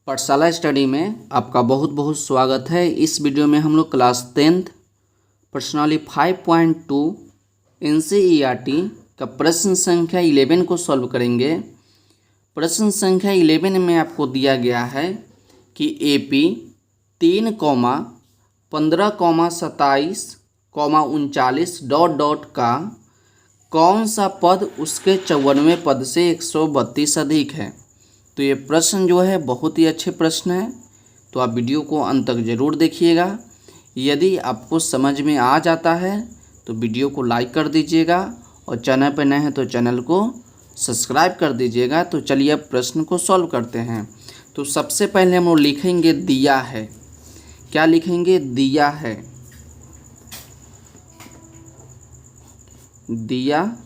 पाठशाला स्टडी में आपका बहुत बहुत स्वागत है। इस वीडियो में हम लोग क्लास 10th प्रश्नावली 5.2 NCERT का प्रश्न संख्या 11 को सॉल्व करेंगे। प्रश्न संख्या 11 में आपको दिया गया है कि AP 3,15,27,39 का कौन सा पद उसके 54वें पद से 132 अधिक है। तो ये प्रश्न जो है बहुत ही अच्छे प्रश्न है, तो आप वीडियो को अंत तक ज़रूर देखिएगा। यदि आपको समझ में आ जाता है तो वीडियो को लाइक कर दीजिएगा और चैनल पर नए हैं तो चैनल को सब्सक्राइब कर दीजिएगा। तो चलिए अब प्रश्न को सॉल्व करते हैं। तो सबसे पहले हम लोग लिखेंगे दिया है। क्या लिखेंगे? दिया है। दिया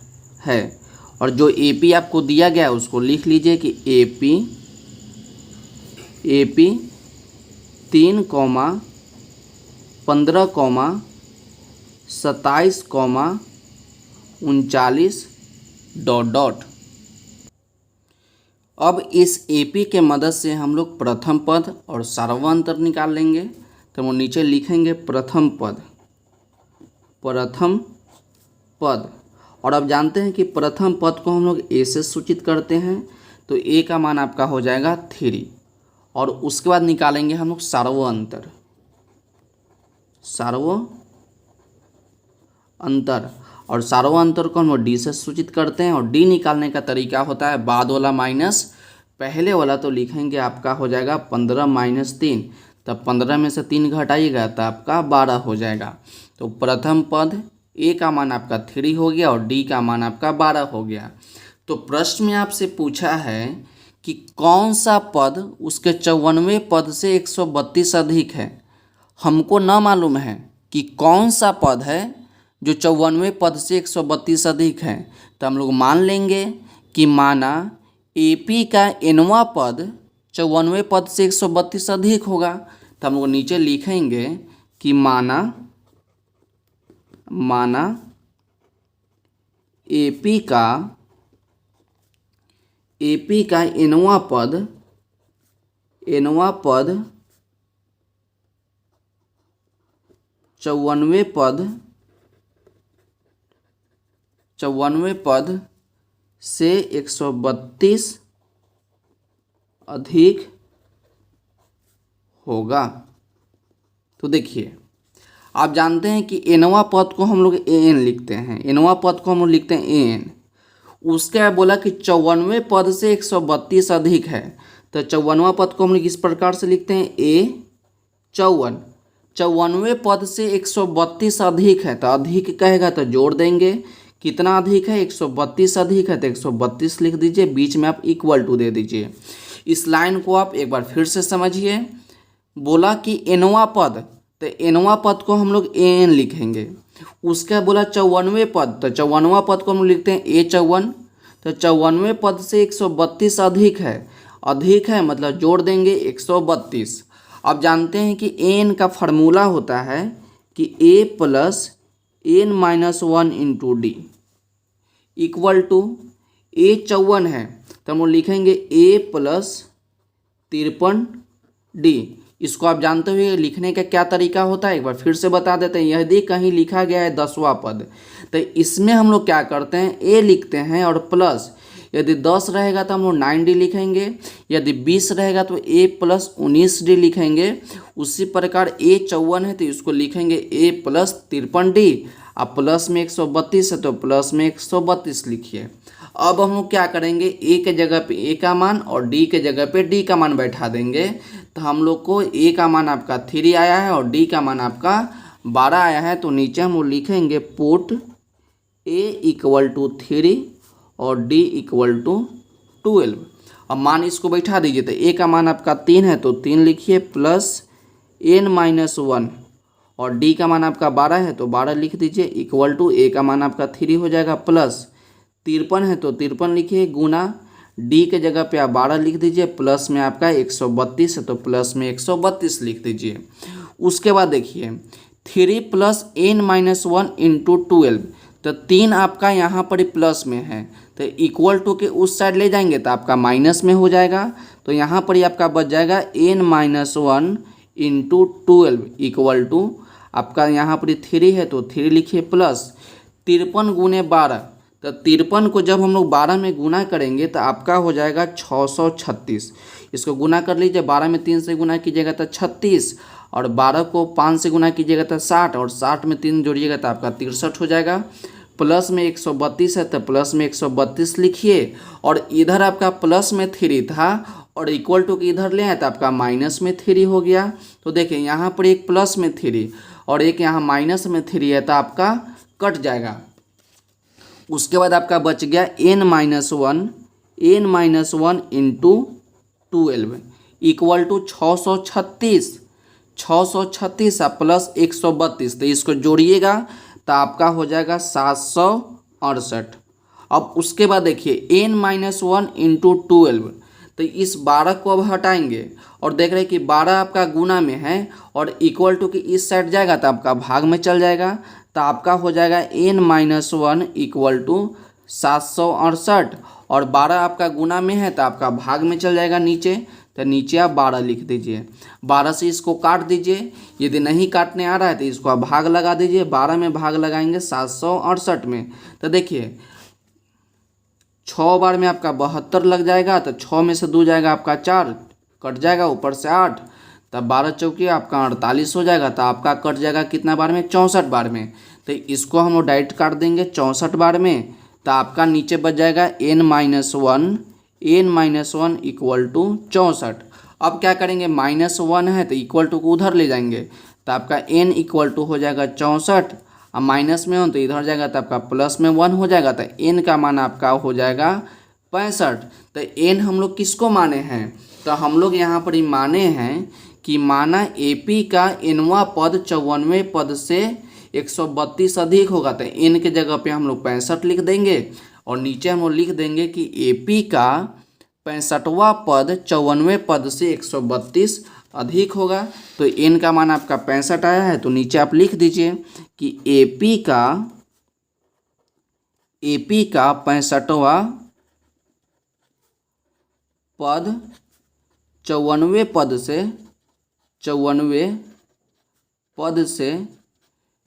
है और जो AP आपको दिया गया है उसको लिख लीजिए कि AP 3,15,27,39 ... अब इस AP के मदद से हम लोग प्रथम पद और सार्वंतर निकाल लेंगे। तो हम नीचे लिखेंगे प्रथम पद। प्रथम पद, और अब जानते हैं कि प्रथम पद को हम लोग A से सूचित करते हैं, तो A का मान आपका हो जाएगा 3 और उसके बाद निकालेंगे हम लोग सार्वंतर। सार्वंतर और सार्वंतर को हम लोग D से सूचित करते हैं और D निकालने का तरीका होता है बाद वाला माइनस पहले वाला। तो लिखेंगे आपका हो जाएगा 15 - 3, तब 15 में से 3 घटाइएगा तो आपका 12 हो जाएगा। तो प्रथम पद A का मान आपका 3 हो गया और D का मान आपका 12 हो गया। तो प्रश्न में आपसे पूछा है कि कौन सा पद उसके 54वें पद से 132 अधिक है। हमको ना मालूम है कि कौन सा पद है जो 54वें पद से 132 अधिक है। तो हम लोग मान लेंगे कि माना AP का nवां पद 54वें पद से 132 अधिक होगा। तो हम लोग नीचे लिखेंगे कि माना AP का nवां पद 54वें पद से 132 अधिक होगा। तो देखिए, आप जानते हैं कि nवां पद को हम लोग AN लिखते हैं। nवां पद को हम लोग लिखते हैं AN। उसके बोला कि 54वें पद से 132 अधिक है, तो 54वां पद को हम लोग इस प्रकार से लिखते हैं A54। 54वें पद से 132 अधिक है, तो अधिक कहेगा तो जोड़ देंगे। कितना अधिक है? 132 अधिक है, तो 132 लिख दीजिए। बीच में आप इक्वल टू दे दीजिए। इस लाइन को आप एक बार फिर से समझिए। बोला कि nवां पद, तो nवां पद को हम लोग AN लिखेंगे। उसका बोला 54वें पद, तो 54वां पद को हम लिखते हैं A54। तो 54वें पद से 132 अधिक है। अधिक है मतलब जोड़ देंगे 132। अब जानते हैं कि AN का फार्मूला होता है कि A + N - 1 × D equal to A54 है, तो हम लिखेंगे A + 53D। इसको आप जानते हुए लिखने का क्या तरीका होता है एक बार फिर से बता देते हैं। यदि कहीं लिखा गया है 10वां पद, तो इसमें हम लोग क्या करते हैं? A लिखते हैं और प्लस, यदि 10 रहेगा तो हम लोग 9D लिखेंगे। यदि 20 रहेगा तो A + 19D लिखेंगे। उसी प्रकार A54 है तो इसको लिखेंगे A + 53D। अब प्लस में 132 है तो प्लस में 132 लिखिए। अब हम लोग क्या करेंगे? A के जगह पे A का मान और D के जगह पे D का मान बैठा देंगे। तो हम लोग को A का मान आपका 3 आया है और D का मान आपका 12 आया है। तो नीचे हम लोग लिखेंगे पुट A = 3 और D = 12। अब मान इसको बैठा दीजिए। तो A का मान आपका 3 है तो 3 लिखिए प्लस N - 1 और D का मान आपका 12 है तो 12 लिख दीजिए इक्वल टू A का मान आपका 3 हो जाएगा प्लस 53 है तो 53 लिखिए गुना D के जगह पे आप 12 लिख दीजिए। प्लस में आपका 132 है तो प्लस में 132 लिख दीजिए। उसके बाद देखिए 3 + N - 1 × 12, तो 3 आपका यहाँ पर प्लस में है, तो इक्वल टू के उस साइड ले जाएंगे तो आपका माइनस में हो जाएगा। तो यहाँ पर ही आपका बच जाएगा n-1 इंटू 12 इक्वल टू आपका यहाँ पर 3 है तो 3 लिखिए प्लस 53 गुने 12। तो 53 को जब हम लोग 12 में गुना करेंगे तो आपका हो जाएगा 636। इसको गुना कर लीजिए, 12 में 3 से गुना कीजिएगा तो 36, और 12 को 5 से गुना कीजिएगा तो 60, और 60 में 3 जोड़िएगा तो आपका 63 हो जाएगा। प्लस में 132 है तो प्लस में 132 लिखिए, और इधर आपका प्लस में 3 था और इक्वल टू के इधर ले आए तो आपका माइनस में 3 हो गया। तो देखिए यहाँ पर एक प्लस में 3 और एक यहाँ माइनस में 3 है तो आपका कट जाएगा। उसके बाद आपका बच गया n-1 into 12 equal to 636 plus 132, तो इसको जोड़िएगा तो आपका हो जाएगा 768। अब उसके बाद देखिए n-1 इंटू 12, तो इस 12 को अब हटाएंगे और देख रहे हैं कि 12 आपका गुना में है और इक्वल टू की इस साइड जाएगा तो आपका भाग में चल जाएगा, तो आपका हो जाएगा n-1 इक्वल टू 768, और 12 आपका गुना में है तो आपका भाग में चल जाएगा नीचे, तो नीचे आप 12 लिख दीजिए। 12 से इसको काट दीजिए, यदि नहीं काटने आ रहा है तो इसको आप भाग लगा दीजिए। 12 में भाग लगाएंगे 768 में, तो देखिए 6 बार में आपका 72 लग जाएगा, तो 6 में से 2 जाएगा आपका 4, कट जाएगा ऊपर से 8, तब 12 चौकी आपका 48 हो जाएगा, तो आपका कट जाएगा कितना बार में, 64 बार में। तो इसको हम लोग डायरेक्ट काट देंगे 64 बार में, तो आपका नीचे बच जाएगा n-1 इक्वल टू 64। अब क्या करेंगे, -1 है तो इक्वल टू को उधर ले जाएंगे, तो आपका n इक्वल टू हो जाएगा 64, अब माइनस में हो तो इधर जाएगा तो आपका प्लस में 1 हो जाएगा, तो n का मान आपका हो जाएगा 65। तो n हम लोग किसको माने हैं, तो हम लोग यहाँ पर ही माने हैं कि माना AP का nवां पद 54वें पद से 132 अधिक होगा, तो n के जगह पे हम लोग 65 लिख देंगे, और नीचे हम लोग लिख देंगे कि AP का 65वां पद 54वें पद से 132 अधिक होगा। तो n का मान आपका 65 आया है, तो नीचे आप लिख दीजिए कि AP का 65वां पद 54वें पद से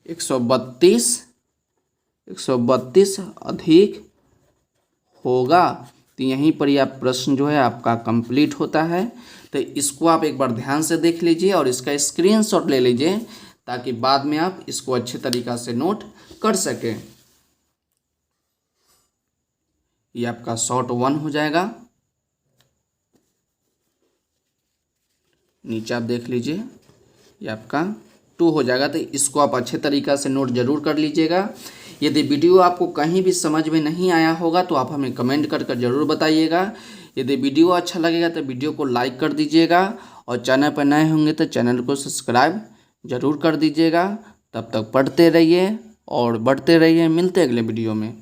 132 अधिक होगा। तो यहीं पर यह प्रश्न जो है आपका कंप्लीट होता है। तो इसको आप एक बार ध्यान से देख लीजिए और इसका स्क्रीनशॉट ले लीजिए, ताकि बाद में आप इसको अच्छे तरीक़ा से नोट कर सकें। ये आपका शॉर्ट 1 हो जाएगा, नीचे आप देख लीजिए ये आपका 2 हो जाएगा। तो इसको आप अच्छे तरीक़ा से नोट जरूर कर लीजिएगा। यदि वीडियो आपको कहीं भी समझ में नहीं आया होगा तो आप हमें कमेंट कर ज़रूर बताइएगा। यदि वीडियो अच्छा लगेगा तो वीडियो को लाइक कर दीजिएगा, और चैनल पर नए होंगे तो चैनल को सब्सक्राइब जरूर कर दीजिएगा। तब तक पढ़ते रहिए और बढ़ते रहिए। मिलते हैं अगले वीडियो में।